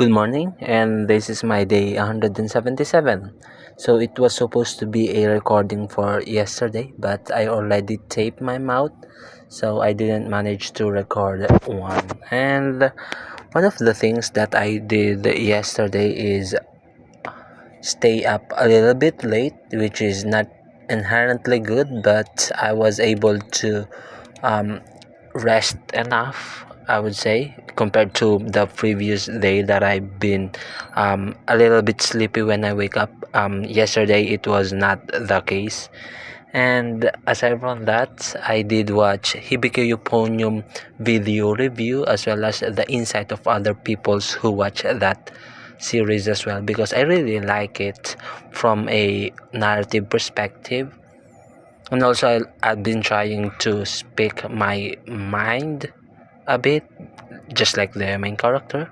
Good morning, and this is my day 177. So it was supposed to be a recording for yesterday, but I already taped my mouth, so I didn't manage to record one. And one of the things that I did yesterday is stay up a little bit late, which is not inherently good, but I was able to um, rest enough, I would say, compared to the previous day that I've been a little bit sleepy when I wake up. Yesterday it was not the case. And aside from that, I did watch Hibiki Euphonium video review as well as the insight of other peoples who watch that series as well, because I really like it from a narrative perspective. And also I've been trying to speak my mind a bit, just like the main character.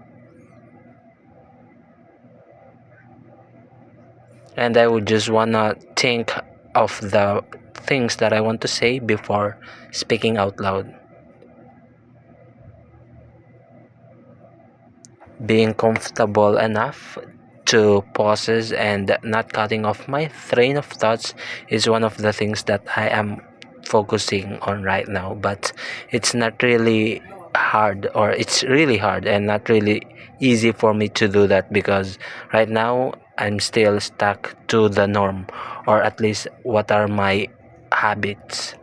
And I would just wanna think of the things that I want to say before speaking out loud. Being comfortable enough to pauses and not cutting off my train of thoughts is one of the things that I am focusing on right now. But it's not really hard, or it's really hard and not really easy for me to do that, because right now I'm still stuck to the norm, or at least what are my habits.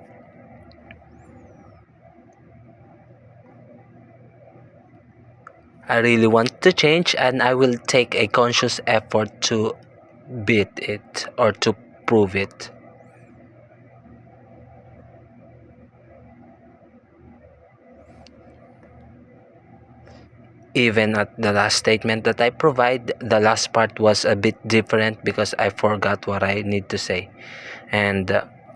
I really want to change, and I will take a conscious effort to beat it or to prove it. Even at the last statement that I provide, the last part was a bit different because I forgot what I need to say. And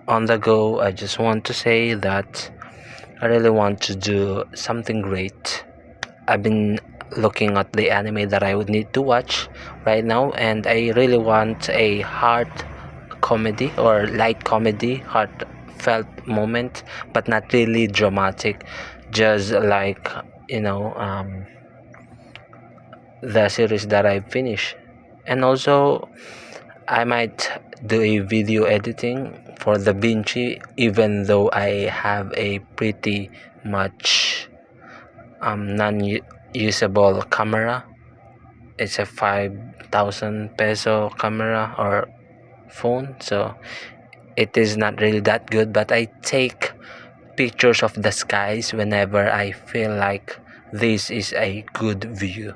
on the go, I just want to say that I really want to do something great. I've been looking at the anime that I would need to watch right now, and I really want a heart comedy or light comedy, heartfelt moment, but not really dramatic, just like, you know, the series that I finished. And also, I might do a video editing for the Vinci, even though I have a pretty much non-usable camera. It's a 5,000 peso camera or phone, so it is not really that good, but I take pictures of the skies whenever I feel like this is a good view.